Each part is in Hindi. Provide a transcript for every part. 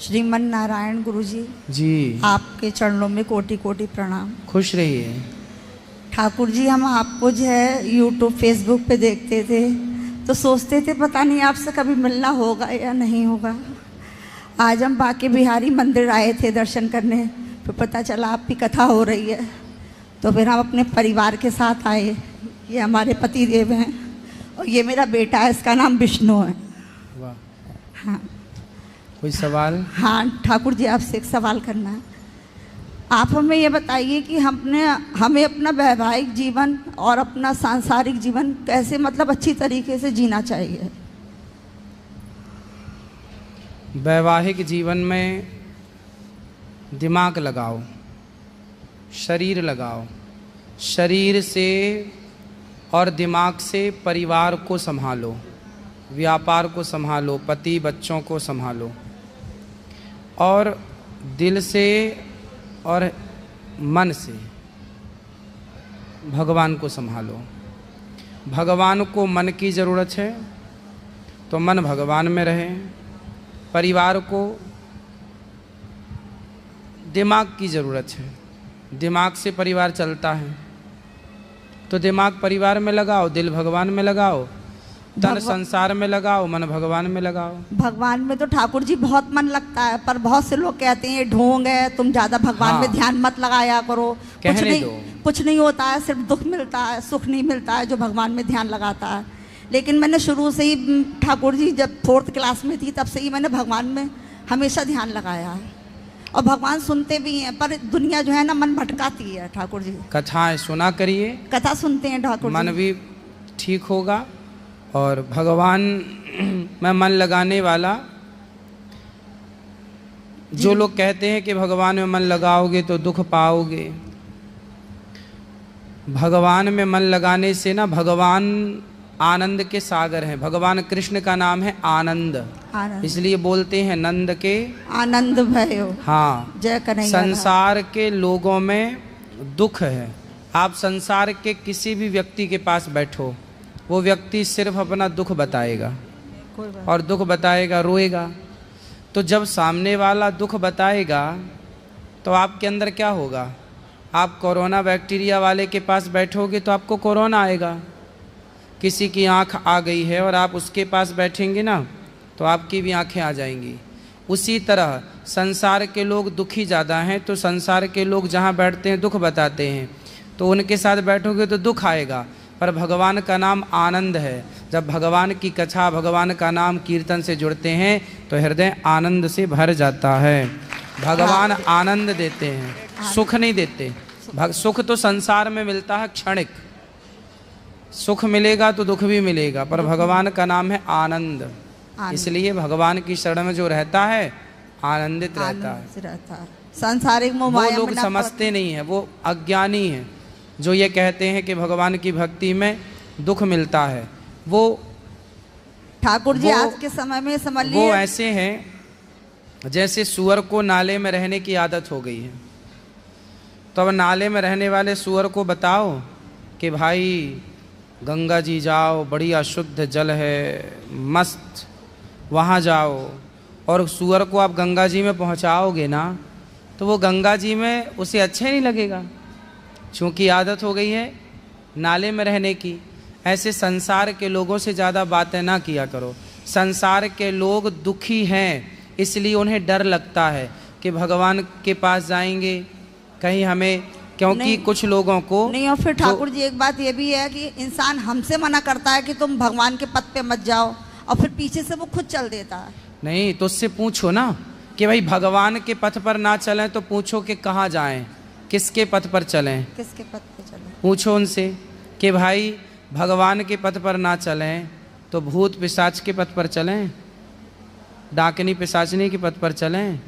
श्रीमन नारायण गुरुजी जी, आपके चरणों में कोटि कोटि प्रणाम। खुश रहिए। ठाकुर जी, हम आपको जो है यूट्यूब फेसबुक पे देखते थे तो सोचते थे पता नहीं आपसे कभी मिलना होगा या नहीं होगा। आज हम बांके बिहारी मंदिर आए थे दर्शन करने, फिर पता चला आपकी कथा हो रही है, तो फिर हम अपने परिवार के साथ आए। ये हमारे पति देव हैं और ये मेरा बेटा है, इसका नाम विष्णु है। वाह। हाँ कोई सवाल? हाँ ठाकुर जी, आपसे एक सवाल करना है। आप हमें ये बताइए कि हमें अपना वैवाहिक जीवन और अपना सांसारिक जीवन कैसे मतलब अच्छी तरीके से जीना चाहिए। वैवाहिक जीवन में दिमाग लगाओ, शरीर लगाओ, शरीर से और दिमाग से परिवार को संभालो, व्यापार को संभालो, पति बच्चों को संभालो, और दिल से और मन से भगवान को संभालो। भगवान को मन की ज़रूरत है तो मन भगवान में रहे, परिवार को दिमाग की ज़रूरत है, दिमाग से परिवार चलता है, तो दिमाग परिवार में लगाओ, दिल भगवान में लगाओ, तन संसार में लगाओ, मन भगवान में लगाओ। भगवान में तो ठाकुर जी बहुत मन लगता है, पर बहुत से लोग कहते हैं ये ढोंग है, तुम ज्यादा भगवान में ध्यान मत लगाया करो, कुछ नहीं होता है, सिर्फ दुख मिलता है, सुख नहीं मिलता है जो भगवान में ध्यान लगाता है। लेकिन मैंने शुरू से ही ठाकुर जी, जब 4th क्लास में थी तब से ही मैंने भगवान में हमेशा ध्यान लगाया है, और भगवान सुनते भी हैं, पर दुनिया जो है ना मन भटकाती है। ठाकुर जी कथाएं सुना करिए, कथा सुनते हैं ठाकुर जी, मन भी ठीक होगा। और भगवान में मन लगाने वाला, जो लोग कहते हैं कि भगवान में मन लगाओगे तो दुख पाओगे, भगवान में मन लगाने से ना, भगवान आनंद के सागर हैं। भगवान कृष्ण का नाम है आनंद, इसलिए बोलते हैं नंद के आनंद भयो। हाँ, जय कन्हैया। संसार के लोगों में दुख है। आप संसार के किसी भी व्यक्ति के पास बैठो, वो व्यक्ति सिर्फ अपना दुख बताएगा और दुख बताएगा, रोएगा। तो जब सामने वाला दुख बताएगा तो आपके अंदर क्या होगा? आप कोरोना बैक्टीरिया वाले के पास बैठोगे तो आपको कोरोना आएगा। किसी की आँख आ गई है और आप उसके पास बैठेंगे ना तो आपकी भी आँखें आ जाएंगी। उसी तरह संसार के लोग दुखी ज़्यादा हैं, तो संसार के लोग जहाँ बैठते हैं दुख बताते हैं, तो उनके साथ बैठोगे तो दुख आएगा। पर भगवान का नाम आनंद है। जब भगवान की कथा, भगवान का नाम कीर्तन से जुड़ते हैं तो हृदय आनंद से भर जाता है। भगवान आनंद देते हैं, सुख नहीं देते। सुख तो संसार में मिलता है क्षणिक, सुख मिलेगा तो दुख भी मिलेगा, पर भगवान का नाम है आनंद। इसलिए भगवान की शरण में जो रहता है आनंदित रहता है। सांसारिक मोह माया वो लोग समझते नहीं है, वो अज्ञानी हैं जो ये कहते हैं कि भगवान की भक्ति में दुख मिलता है। वो ठाकुर जी आज के समय में समझ लीजिए, वो ऐसे हैं जैसे सुअर को नाले में रहने की आदत हो गई है। तो अब नाले में रहने वाले सुअर को बताओ कि भाई गंगा जी जाओ, बढ़िया शुद्ध जल है, मस्त, वहाँ जाओ, और सुअर को आप गंगा जी में पहुँचाओगे ना तो वो गंगा जी में उसे अच्छे नहीं लगेगा, क्योंकि आदत हो गई है नाले में रहने की। ऐसे संसार के लोगों से ज़्यादा बातें ना किया करो। संसार के लोग दुखी हैं, इसलिए उन्हें डर लगता है कि भगवान के पास जाएंगे कहीं हमें, क्योंकि कुछ लोगों को नहीं। और फिर ठाकुर जी एक बात ये भी है कि इंसान हमसे मना करता है कि तुम भगवान के पथ पे मत जाओ, और फिर पीछे से वो खुद चल देता है। नहीं तो उससे पूछो ना कि भाई भगवान के पथ पर ना चलें तो पूछो कि कहाँ जाएं, किसके पथ पर चलें, किसके पथ पे चलें। पूछो उनसे कि भाई भगवान के पथ पर ना चलें तो भूत पिशाच के पथ पर चलें, डाकनी पिशाचनी के पथ पर चलें,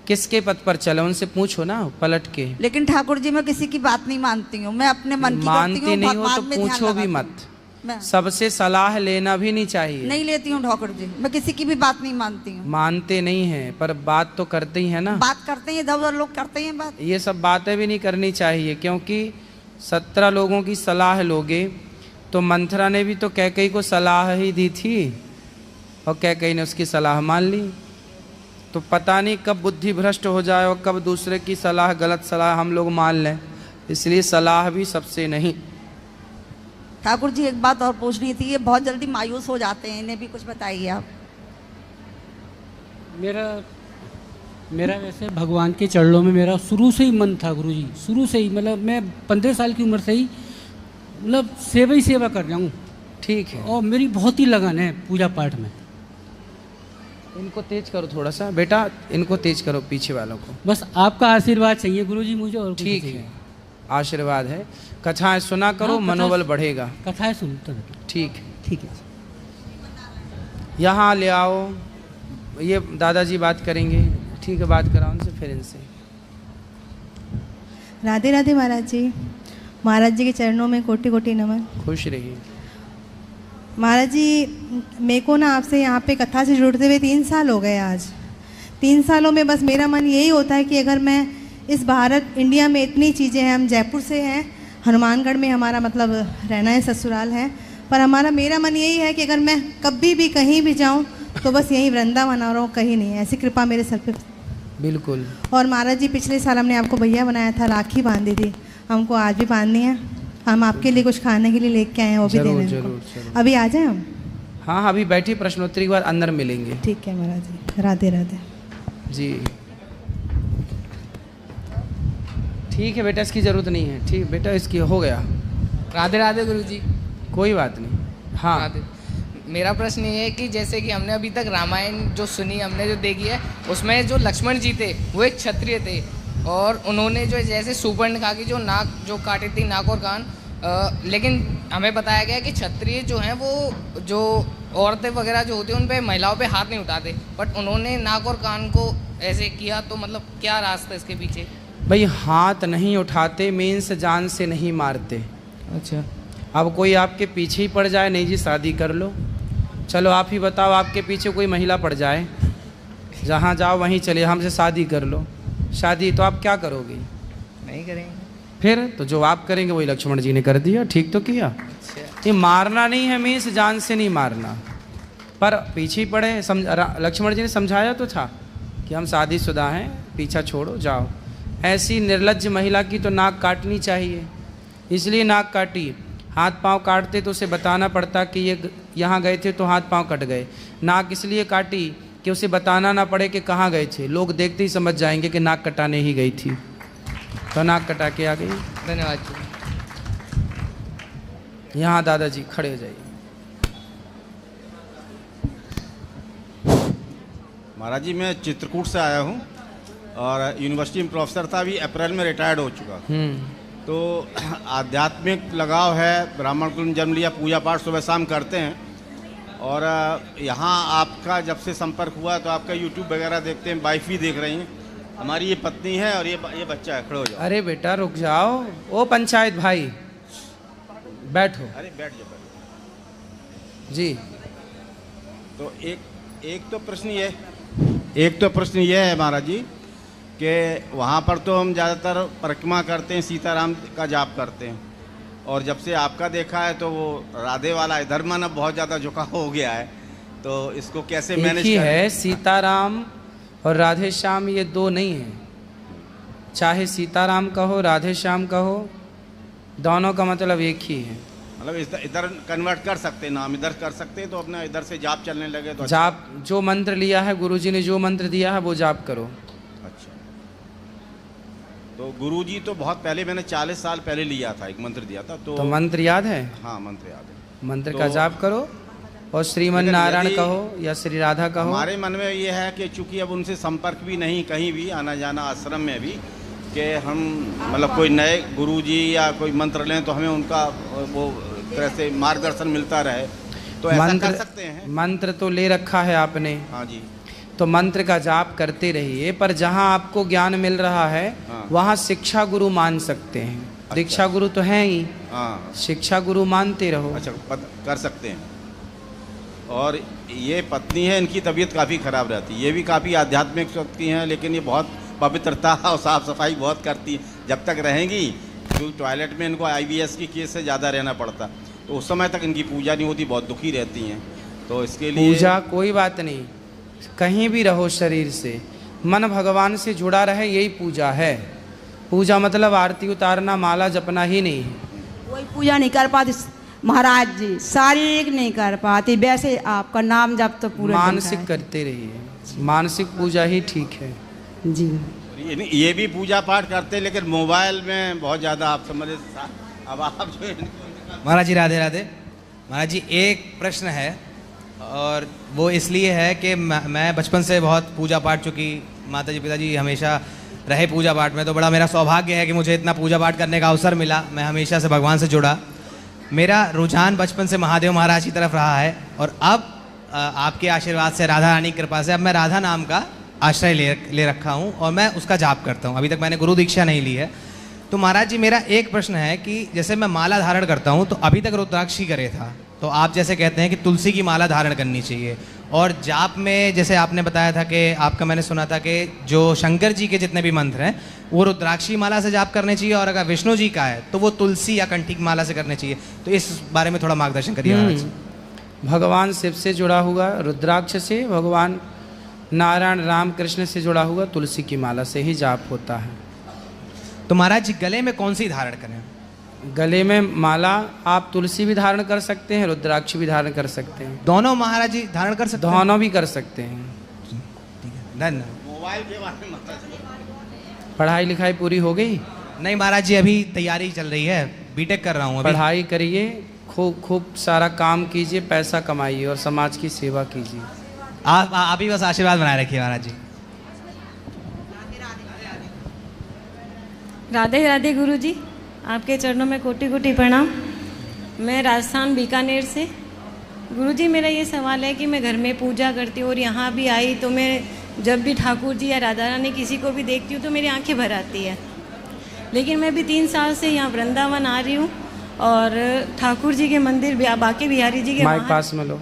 किसके पथ पर चलें, उनसे पूछो ना पलट के। लेकिन ठाकुर जी मैं किसी की बात नहीं मानती हूँ, मैं अपने मन की मानती करती हूँ। नहीं हो तो पूछो भी मत, सबसे सलाह लेना भी नहीं चाहिए। नहीं लेती हूँ ठाकुर जी, मैं किसी की भी बात नहीं मानती हूँ। मानते नहीं हैं पर बात तो करते ही है ना। बात करते हैं, इधर उधर लोग करते हैं बात। ये सब बातें भी नहीं करनी चाहिए, क्योंकि 17 लोगों की सलाह लोगे तो मंथरा ने भी तो कैकेयी को सलाह ही दी थी और कैकेयी ने उसकी सलाह मान ली। तो पता नहीं कब बुद्धि भ्रष्ट हो जाए और कब दूसरे की सलाह, गलत सलाह हम लोग मान लें, इसलिए सलाह भी सबसे नहीं। ठाकुर जी एक बात और पूछनी थी, ये बहुत जल्दी मायूस हो जाते हैं, इन्हें भी कुछ बताइए आप। मेरा वैसे भगवान के चरणों में मेरा शुरू से ही मन था गुरु जी, शुरू से ही, मतलब मैं 15 साल की उम्र से ही मतलब सेवा ही सेवा कर रहा हूँ। ठीक है। और मेरी बहुत ही लगन है पूजा पाठ में। इनको तेज करो थोड़ा सा बेटा, इनको तेज करो पीछे वालों को। बस आपका आशीर्वाद चाहिए गुरु जी मुझे, और ठीक है, आशीर्वाद है। कथाएं सुना करो, हाँ, मनोबल बढ़ेगा। कथाएं सुनते रहते। ठीक है, ठीक है। यहाँ ले आओ, ये दादाजी बात करेंगे। ठीक है, बात कराओ उनसे, फिर इनसे। राधे राधे महाराज जी। महाराज जी के चरणों में कोटि कोटि नमन। खुश रहिए महाराज जी। मेरे को ना आपसे यहाँ पे कथा से जुड़ते हुए 3 साल हो गए आज। 3 सालों में बस मेरा मन यही होता है कि अगर मैं इस भारत इंडिया में इतनी चीज़ें हैं, हम जयपुर से हैं, हनुमानगढ़ में हमारा मतलब रहना है, ससुराल है, पर मेरा मन यही है कि अगर मैं कभी भी कहीं भी जाऊँ तो बस यहीं वृंदावन आ रहा हूँ, कहीं नहीं। ऐसी कृपा मेरे सर पे। बिल्कुल। और महाराज जी पिछले साल हमने आपको भैया बनाया था, राखी बांधी थी, हमको आज भी बांधनी है। हम आपके लिए कुछ खाने के लिए लेके आए हैं, वो भी देने हैं। जरूर। अभी आ जाए हम? हाँ, अभी बैठी, प्रश्नोत्तरी के बाद अंदर मिलेंगे। ठीक है महाराज जी। राधे राधे जी। ठीक है बेटा, इसकी ज़रूरत नहीं है। ठीक बेटा, इसकी हो गया। राधे राधे गुरु जी। कोई बात नहीं। हाँ, राधे। मेरा प्रश्न ये है कि जैसे कि हमने अभी तक रामायण जो सुनी, हमने जो देखी है, उसमें जो लक्ष्मण जी थे वो एक क्षत्रिय थे, और उन्होंने जो जैसे सुपर्णखा की जो नाक जो काटी थी, नाक और कान, लेकिन हमें बताया गया कि क्षत्रिय जो हैं वो जो औरतें वगैरह जो होती हैं उन पे, महिलाओं पे हाथ नहीं उठाते, बट उन्होंने नाक और कान को ऐसे किया, तो मतलब क्या रास्ता इसके पीछे? भाई हाथ नहीं उठाते मीन्स जान से नहीं मारते। अच्छा। अब कोई आपके पीछे ही पड़ जाए, नहीं जी शादी कर लो, चलो आप ही बताओ, आपके पीछे कोई महिला पड़ जाए, जहाँ जाओ वहीं चले, हमसे शादी कर लो, शादी तो आप क्या करोगे? नहीं करेंगे। फिर तो जो आप करेंगे वही लक्ष्मण जी ने कर दिया। ठीक तो किया। ये मारना नहीं है मीन्स जान से नहीं मारना, पर पीछे ही पड़े। लक्ष्मण जी ने समझाया तो था कि हम शादीशुदा हैं, पीछा छोड़ो जाओ। ऐसी निर्लज्ज महिला की तो नाक काटनी चाहिए, इसलिए नाक काटी। हाथ पांव काटते तो उसे बताना पड़ता कि ये यहाँ गए थे तो हाथ पांव कट गए। नाक इसलिए काटी कि उसे बताना ना पड़े कि कहाँ गए थे, लोग देखते ही समझ जाएंगे कि नाक कटाने ही गई थी, तो नाक कटा के आ गई। धन्यवाद जी। यहाँ दादाजी खड़े हो जाइए। महाराज जी मैं चित्रकूट से आया हूँ और यूनिवर्सिटी में प्रोफेसर था, अभी अप्रैल में रिटायर्ड हो चुका। तो आध्यात्मिक लगाव है, ब्राह्मण कुल में जन्म लिया, पूजा पाठ सुबह शाम करते हैं। और यहाँ आपका जब से संपर्क हुआ तो आपका यूट्यूब वगैरह देखते हैं, वाइफ भी देख रही हैं। हमारी ये पत्नी है और ये बच्चा है। खड़े हो जाओ। अरे बेटा रुक जाओ, ओ पंचायत भाई बैठो। अरे बैठ जाओ जी। तो एक तो प्रश्न ये है महाराज जी कि वहाँ पर तो हम ज़्यादातर परिक्रमा करते हैं, सीताराम का जाप करते हैं, और जब से आपका देखा है तो वो राधे वाला इधर मन अब बहुत ज़्यादा झुकाव हो गया है, तो इसको कैसे मैनेज करें? है करें? सीताराम और राधे श्याम ये दो नहीं है। चाहे सीताराम कहो राधे श्याम कहो, दोनों का मतलब एक ही है। मतलब इधर कन्वर्ट कर सकते हैं, नाम इधर कर सकते हैं, तो अपना इधर से जाप चलने लगे तो जाप जो मंत्र लिया है गुरुजी ने, जो मंत्र दिया है वो जाप करो। अच्छा। तो गुरुजी तो बहुत पहले, मैंने 40 साल पहले लिया था, एक मंत्र दिया था। तो मंत्र याद है? हाँ मंत्र याद है। मंत्र तो का जाप करो और श्रीमन नारायण कहो या श्री राधा कहो। हमारे मन में ये है कि चूंकि अब उनसे संपर्क भी नहीं, कहीं भी आना जाना आश्रम में भी, कि हम मतलब कोई नए गुरुजी या कोई मंत्र लें तो हमें उनका वो तरह से मार्गदर्शन मिलता रहे, तो ऐसा कर सकते हैं। मंत्र तो ले रखा है आपने। हाँ जी। तो मंत्र का जाप करते रहिए, पर जहाँ आपको ज्ञान मिल रहा है वहाँ शिक्षा गुरु मान सकते हैं। अच्छा। दीक्षा गुरु तो है ही, हाँ शिक्षा गुरु मानते रहो। अच्छा, कर सकते हैं। और ये पत्नी है, इनकी तबीयत काफ़ी ख़राब रहती है, ये भी काफ़ी आध्यात्मिक शक्ति हैं, लेकिन ये बहुत पवित्रता और साफ़ सफाई बहुत करती है। जब तक रहेंगी, क्योंकि टॉयलेट में इनको IBS की केस से ज़्यादा रहना पड़ता, तो उस समय तक इनकी पूजा नहीं होती, बहुत दुखी रहती हैं। तो इसके लिए पूजा कोई बात नहीं, कहीं भी रहो शरीर से, मन भगवान से जुड़ा रहे, यही पूजा है। पूजा मतलब आरती उतारना, माला जपना ही नहीं है। कोई पूजा नहीं कर पाती महाराज जी, शारीरिक नहीं कर पाती, वैसे आपका नाम जप तो पूरा मानसिक करते रहिए, मानसिक पूजा ही ठीक है जी। ये भी पूजा पाठ करते, लेकिन मोबाइल में बहुत ज़्यादा आप समझ। अब आप जो महाराज जी राधे राधे। महाराज जी एक प्रश्न है, और वो इसलिए है कि मैं बचपन से बहुत पूजा पाठ, चूँकि माता जी पिताजी हमेशा रहे पूजा पाठ में, तो बड़ा मेरा सौभाग्य है कि मुझे इतना पूजा पाठ करने का अवसर मिला। मैं हमेशा से भगवान से जुड़ा, मेरा रुझान बचपन से महादेव महाराज की तरफ रहा है, और अब आपके आशीर्वाद से, राधा रानी की कृपा से, अब मैं राधा नाम का आश्रय ले रखा हूँ और मैं उसका जाप करता हूँ। अभी तक मैंने गुरु दीक्षा नहीं ली है। तो महाराज जी मेरा एक प्रश्न है कि जैसे मैं माला धारण करता हूँ, तो अभी तक रुद्राक्ष ही करे था, तो आप जैसे कहते हैं कि तुलसी की माला धारण करनी चाहिए, और जाप में जैसे आपने बताया था कि आपका मैंने सुना था कि जो शंकर जी के जितने भी मंत्र हैं वो रुद्राक्षी माला से जाप करने चाहिए, और अगर विष्णु जी का है तो वो तुलसी या कंठिक माला से करने चाहिए। तो इस बारे में थोड़ा मार्गदर्शन करिए महाराज। भगवान शिव से जुड़ा हुआ रुद्राक्ष से, भगवान नारायण राम कृष्ण से जुड़ा हुआ तुलसी की माला से ही जाप होता है। तो महाराज जी गले में कौन सी धारण करें? गले में माला आप तुलसी भी धारण कर सकते हैं, रुद्राक्ष भी धारण कर सकते हैं। दोनों महाराज जी धारण कर सकते हैं? दोनों भी कर सकते हैं। ठीक है, धन्यवाद। मोबाइल के बारे में पढ़ाई लिखाई पूरी हो गई? नहीं महाराज जी, अभी तैयारी चल रही है, बीटेक कर रहा हूँ अभी। पढ़ाई करिए, खूब खूब सारा काम कीजिए, पैसा कमाइए और समाज की सेवा कीजिए। आप ही बस आशीर्वाद बनाए रखिए महाराज जी। राधे राधे गुरु जी, आपके चरणों में कोटि कोटि प्रणाम। मैं राजस्थान बीकानेर से। गुरु जी मेरा ये सवाल है कि मैं घर में पूजा करती हूँ और यहाँ भी आई तो मैं जब भी ठाकुर जी या राधा रानी किसी को भी देखती हूँ तो मेरी आंखें भर आती है। लेकिन मैं भी 3 साल से यहाँ वृंदावन आ रही हूँ और ठाकुर जी के मंदिर बाके बिहारी जी के पास में लो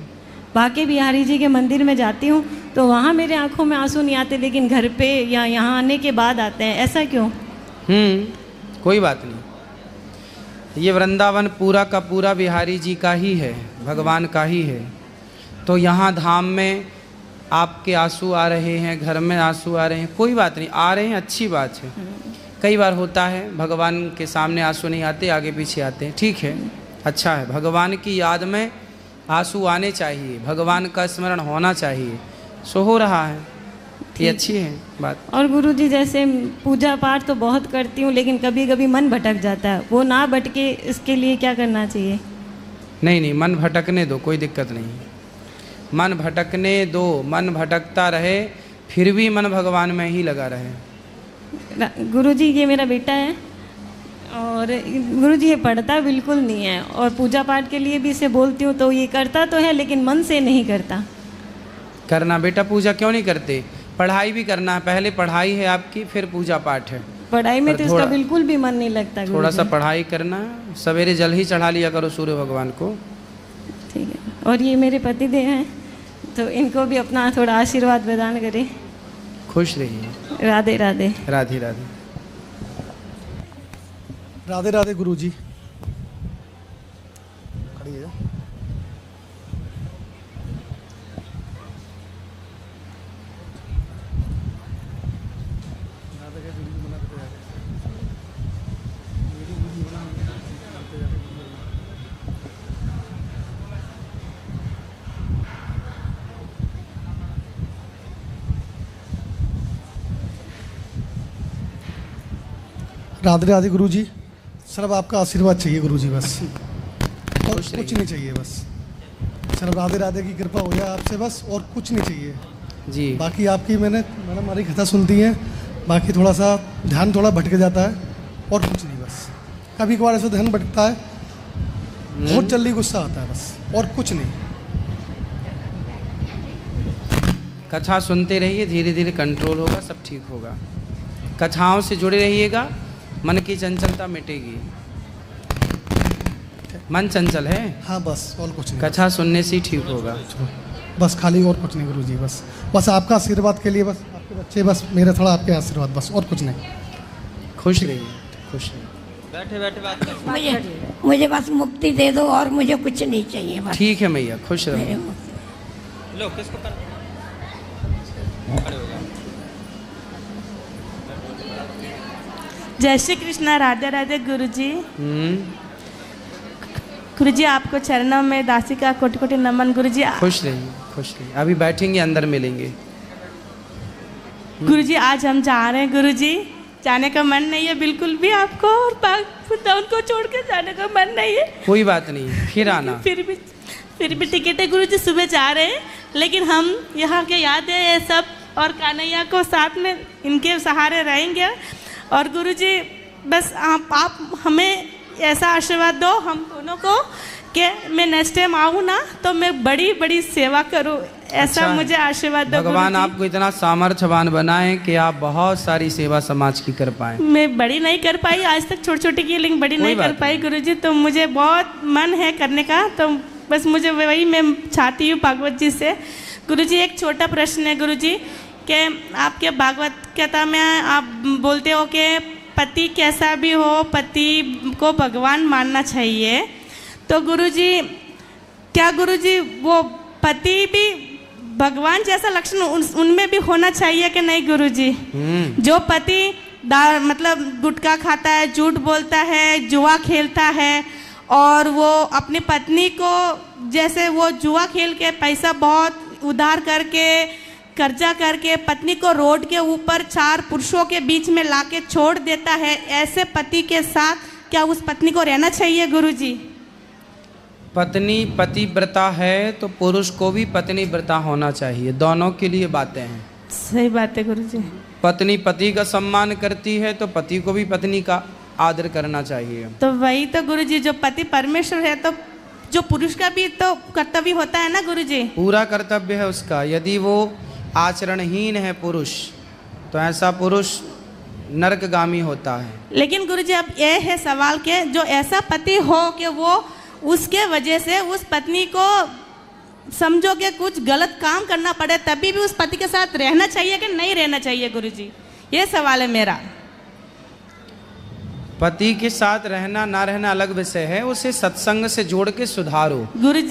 बाके बिहारी जी के मंदिर में जाती हूँ तो वहाँ मेरे आंखों में आंसू नहीं आते, लेकिन घर पे या यहाँ आने के बाद आते हैं। ऐसा क्यों? कोई बात नहीं, ये वृंदावन पूरा का पूरा बिहारी जी का ही है, भगवान का ही है। तो यहाँ धाम में आपके आंसू आ रहे हैं, घर में आंसू आ रहे हैं, कोई बात नहीं, आ रहे हैं, अच्छी बात है। कई बार होता है भगवान के सामने आंसू नहीं आते, आगे पीछे आते हैं, ठीक है, अच्छा है। भगवान की याद में आंसू आने चाहिए, भगवान का स्मरण होना चाहिए, सो हो रहा है, ये अच्छी है बात। और गुरु जी जैसे पूजा पाठ तो बहुत करती हूँ लेकिन कभी कभी मन भटक जाता है, वो ना भटके इसके लिए क्या करना चाहिए? नहीं, मन भटकने दो, कोई दिक्कत नहीं, मन भटकने दो। मन भटकता रहे फिर भी मन भगवान में ही लगा रहे। गुरु जी ये मेरा बेटा है और गुरु जी ये पढ़ता बिल्कुल नहीं है और पूजा पाठ के लिए भी इसे बोलती हूँ तो ये करता तो है लेकिन मन से नहीं करता। करना बेटा, पूजा क्यों नहीं करते? पढ़ाई भी करना है, पहले पढ़ाई है आपकी, फिर पूजा पाठ है। पढ़ाई में तो इसका बिल्कुल भी मन नहीं लगता। थोड़ा सा पढ़ाई करना है, सवेरे जल ही चढ़ा लिया करो सूर्य भगवान को। ठीक है। और ये मेरे पति देव हैं तो इनको भी अपना थोड़ा आशीर्वाद प्रदान करें। खुश रहिए। राधे राधे। राधे राधे। राधे राधे गुरु जी। खड़ी है। राधे राधे गुरु जी। सर अब आपका आशीर्वाद चाहिए गुरु जी, बस और कुछ नहीं चाहिए। बस सर राधे राधे की कृपा हो जाए आपसे, बस और कुछ नहीं चाहिए जी। बाकी आपकी मैंने हमारी कथा सुनती है, बाकी थोड़ा सा ध्यान थोड़ा भटक जाता है और कुछ नहीं। बस कभी कभार ऐसा ध्यान भटकता है, बहुत जल्दी गुस्सा आता है, बस और कुछ नहीं। कथा सुनते रहिए, धीरे धीरे कंट्रोल होगा, सब ठीक होगा। कथाओं से जुड़े रहिएगा, मन की चंचलता मिटेगी। मन चंचल है, हाँ बस और कुछ नहीं। कथा सुनने से ही ठीक होगा, बस खाली और कुछ नहीं गुरु जी। बस आपका आशीर्वाद के लिए, बस आपके बच्चे, बस मेरे थोड़ा आपके आशीर्वाद, बस और कुछ नहीं। खुश रहिए, खुश रहिए। बैठे बैठे बात कर। मुझे बस मुक्ति दे दो और मुझे कुछ नहीं चाहिए बस। ठीक है मैया, खुश रहो। लो किसको कर जय श्री कृष्णा, राधे राधे गुरुजी। गुरुजी आपको चरणों में दासी का कोटि कोटि नमन। गुरुजी खुश रहिए, खुश रहिए। अभी बैठेंगे, अंदर मिलेंगे। गुरुजी आज हम जा रहे हैं। गुरुजी जाने का मन नहीं है बिल्कुल भी आपको, और उनको छोड़ के जाने का मन नहीं है। कोई बात नहीं, फिर आना। फिर भी टिकट है गुरुजी, सुबह जा रहे हैं, लेकिन हम यहाँ के याद है ये सब, और कन्हैया को साथ में इनके सहारे रहेंगे। और गुरुजी बस आप हमें ऐसा आशीर्वाद दो हम दोनों को कि मैं नेक्स्ट टाइम आऊँ ना तो मैं बड़ी बड़ी सेवा करूँ, ऐसा मुझे आशीर्वाद दो। भगवान आपको इतना सामर्थ्यवान बनाए कि आप बहुत सारी सेवा समाज की कर पाए। मैं बड़ी नहीं कर पाई आज तक, छोटी छोटी की, लेकिन बड़ी नहीं कर पाई गुरुजी, तो मुझे बहुत मन है करने का, तो बस मुझे वही मैं चाहती हूँ भागवत जी से। गुरुजी एक छोटा प्रश्न है गुरुजी, कि आपके भागवत गीता में आप बोलते हो कि पति कैसा भी हो, पति को भगवान मानना चाहिए। तो गुरुजी क्या गुरुजी वो पति भी भगवान जैसा लक्षण उनमें भी होना चाहिए कि नहीं गुरुजी? जो पति मतलब गुटखा खाता है, झूठ बोलता है, जुआ खेलता है, और वो अपनी पत्नी को जैसे वो जुआ खेल के पैसा बहुत उधार करके कर्जा करके पत्नी को रोड के ऊपर 4 पुरुषों के बीच में लाके छोड़ देता है, ऐसे पति के साथ क्या उस पत्नी को रहना चाहिए गुरुजी? पत्नी पतिव्रता है तो पुरुष को भी पत्नीव्रता होना चाहिए, दोनों के लिए बातें हैं। सही बात है गुरुजी। पत्नी पति का सम्मान करती है तो पति को भी पत्नी का आदर करना चाहिए। तो वही तो गुरुजी, जो पति परमेश्वर है तो जो पुरुष का भी तो कर्तव्य होता है ना गुरुजी? पूरा कर्तव्य है उसका। यदि वो आचरणहीन है पुरुष तो ऐसा पुरुष नरकगामी होता है। लेकिन गुरुजी अब ये है सवाल के जो ऐसा पति हो कि वो उसके वजह से उस पत्नी को समझो कि कुछ गलत काम करना पड़े, तभी भी उस पति के साथ रहना चाहिए कि नहीं रहना चाहिए गुरुजी? ये सवाल है मेरा। पति के साथ रहना ना रहना अलग विषय है, उसे सत्संग से जोड़ के सुधारो।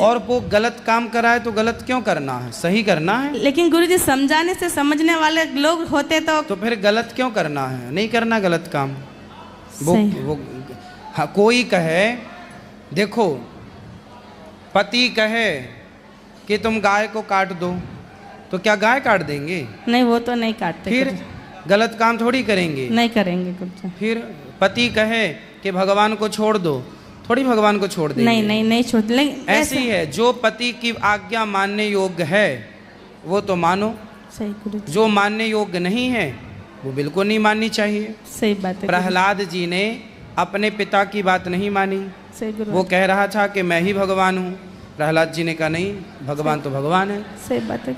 और वो गलत काम कराए तो गलत क्यों करना है, सही करना है। लेकिन गुरुजी समझाने से समझने वाले लोग होते तो फिर गलत क्यों करना है? नहीं करना गलत काम। वो हाँ, कोई कहे देखो, पति कहे कि तुम गाय को काट दो तो क्या गाय काट देंगे? नहीं, वो तो नहीं काटते। फिर गलत काम थोड़ी करेंगे, नहीं करेंगे गुरुजी। फिर पति कहे कि भगवान को छोड़ दो, थोड़ी भगवान को छोड़ देंगे? नहीं छोड़। ऐसी है, जो पति की आज्ञा मानने योग्य है वो तो मानो। सही गुरुजी। जो मानने योग्य नहीं है वो बिल्कुल नहीं माननी चाहिए। सही बात है। प्रहलाद जी ने अपने पिता की बात नहीं मानी। सही गुरुजी। वो कह रहा था कि मैं ही भगवान हूँ। प्रहलाद जी ने कहा नहीं, भगवान तो भगवान है। सही बात है।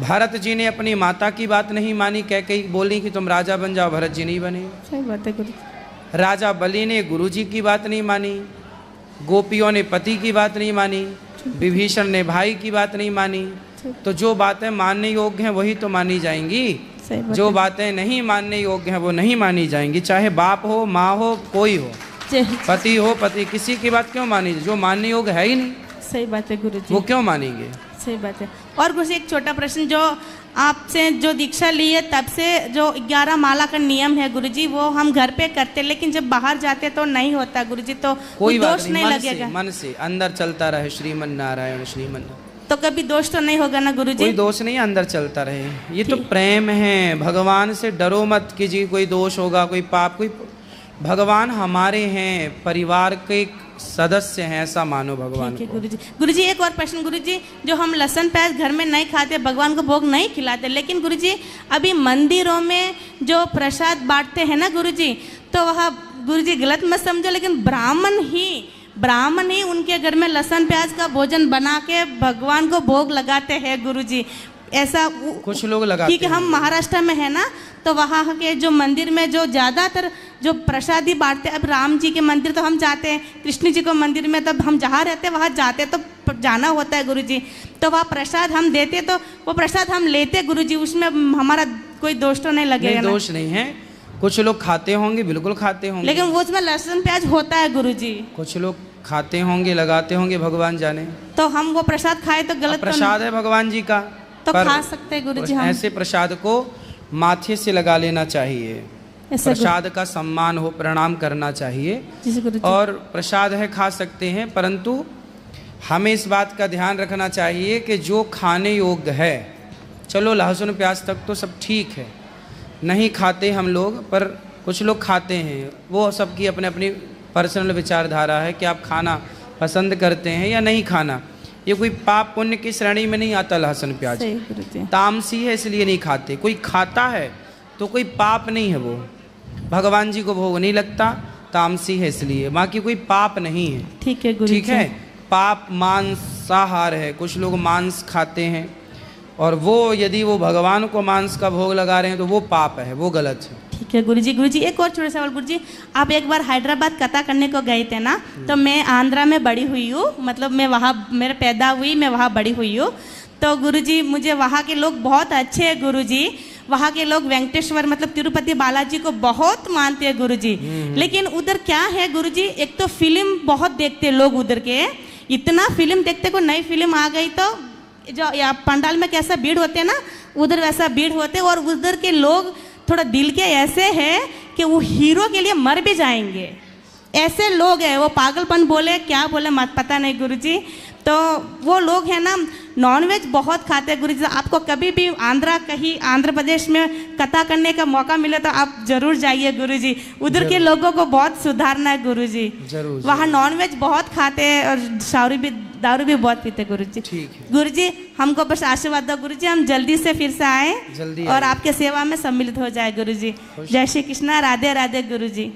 भरत जी ने अपनी माता की बात नहीं मानी, कह के बोली कि तुम राजा बन जाओ, भरत जी नहीं बने। सही बात है गुरुजी। राजा बलि ने गुरुजी की बात नहीं मानी, गोपियों ने पति की बात नहीं मानी, विभीषण ने भाई की बात नहीं मानी। तो जो बातें मानने योग्य हैं वही तो मानी जाएंगी, जो बातें नहीं मानने योग्य हैं वो नहीं मानी जाएंगी। चाहे बाप हो, माँ हो, कोई हो, पति हो, पति, किसी की बात क्यों मानी? जो मानने योग्य है ही नहीं। सही बात है गुरुजी। वो क्यों मानेंगे? सही बात है। और गुरुजी एक छोटा प्रश्न, जो आपसे जो दीक्षा ली है तब से जो 11 माला का नियम है गुरुजी, वो हम घर पे करते, लेकिन जब बाहर जाते तो नहीं होता गुरुजी, तो कोई दोष नहीं लगेगा? मन से अंदर चलता रहे श्रीमन नारायण श्रीमन, तो कभी दोष तो नहीं होगा ना गुरुजी? कोई दोष नहीं, अंदर चलता रहे। ये तो प्रेम है, भगवान से डरो मत कि जी कोई दोष होगा, कोई पाप, कोई भगवान हमारे हैं, परिवार के सदस्य हैं, ऐसा मानो भगवान को। गुरुजी। गुरुजी एक और प्रश्न गुरुजी, जो हम लहसुन प्याज घर में नहीं खाते, भगवान को भोग नहीं खिलाते, लेकिन गुरुजी अभी मंदिरों में जो प्रसाद बांटते हैं ना गुरुजी, तो वह गुरुजी गलत मत समझो, लेकिन ब्राह्मण ही उनके घर में लहसुन प्याज का भोजन बना के भगवान को भोग लगाते हैं गुरुजी। ऐसा कुछ लोग लगाते हैं। ठीक है, हम महाराष्ट्र में है ना, तो वहाँ के जो मंदिर में जो ज़्यादातर जो प्रसादी बांटते, अब राम जी के मंदिर तो हम जाते हैं, कृष्ण जी को मंदिर में तब हम जहाँ रहते हैं वहाँ जाते तो जाना होता है गुरुजी, तो वहाँ प्रसाद हम देते, तो वो प्रसाद हम लेते गुरुजी, उसमें हमारा कोई दोष तो नहीं लगेगा? नहीं, दोष नहीं है। कुछ लोग खाते होंगे, बिल्कुल खाते होंगे, लेकिन वो उसमें लहसुन प्याज होता है गुरुजी। कुछ लोग खाते होंगे, लगाते होंगे, भगवान जाने। तो हम वो प्रसाद खाए तो गलत? प्रसाद है भगवान जी का, तो खा सकते हैं गुरुजी हम। ऐसे प्रसाद को माथे से लगा लेना चाहिए, प्रसाद का सम्मान हो, प्रणाम करना चाहिए। और प्रसाद है खा सकते हैं, परंतु हमें इस बात का ध्यान रखना चाहिए कि जो खाने योग्य है, चलो लहसुन प्याज तक तो सब ठीक है, नहीं खाते हम लोग, पर कुछ लोग खाते हैं, वो सबकी अपने अपनी पर्सनल विचारधारा है कि आप खाना पसंद करते हैं या नहीं खाना। ये कोई पाप पुण्य की श्रेणी में नहीं आता लहसुन प्याज, तामसी है इसलिए नहीं खाते। कोई खाता है तो कोई पाप नहीं है, वो भगवान जी को भोग नहीं लगता, तामसी है इसलिए, बाकी कोई पाप नहीं है। ठीक है गुरुजी। ठीक है, पाप मांसाहार है, कुछ लोग मांस खाते हैं और वो यदि वो भगवान को मांस का भोग लगा रहे हैं तो वो पाप है, वो गलत है। ठीक है गुरुजी। गुरुजी एक और छोटा सवाल गुरुजी, आप एक बार हैदराबाद कथा करने को गए थे ना, तो मैं आंध्रा में बड़ी हुई हूँ, मतलब मैं वहाँ मेरे पैदा हुई, मैं वहाँ बड़ी हुई हूँ। तो गुरुजी मुझे वहाँ के लोग बहुत अच्छे हैं गुरुजी, वहाँ के लोग वेंकटेश्वर मतलब तिरुपति बालाजी को बहुत मानते हैं गुरुजी। लेकिन उधर क्या है गुरुजी, एक तो फिल्म बहुत देखते लोग उधर के, इतना फिल्म देखते को नई फिल्म आ गई तो जो या पंडाल में कैसा भीड़ होते हैं ना, उधर वैसा भीड़ होते, और उधर के लोग थोड़ा दिल के ऐसे हैं कि वो हीरो के लिए मर भी जाएंगे, ऐसे लोग हैं। वो पागलपन बोले क्या बोले मत पता नहीं गुरुजी। तो वो लोग हैं ना नॉनवेज बहुत खाते हैं गुरुजी। आपको कभी भी आंध्र प्रदेश में कथा करने का मौका मिले तो आप जरूर जाइए गुरुजी, उधर के लोगों को बहुत सुधारना है गुरुजी। वहाँ नॉनवेज बहुत खाते हैं और दारू भी बहुत पीते गुरुजी। ठीक है गुरुजी, हमको बस आशीर्वाद दो गुरुजी, हम जल्दी से फिर से आए और आपके सेवा में सम्मिलित हो जाए गुरुजी। जय श्री कृष्णा, राधे राधे गुरुजी।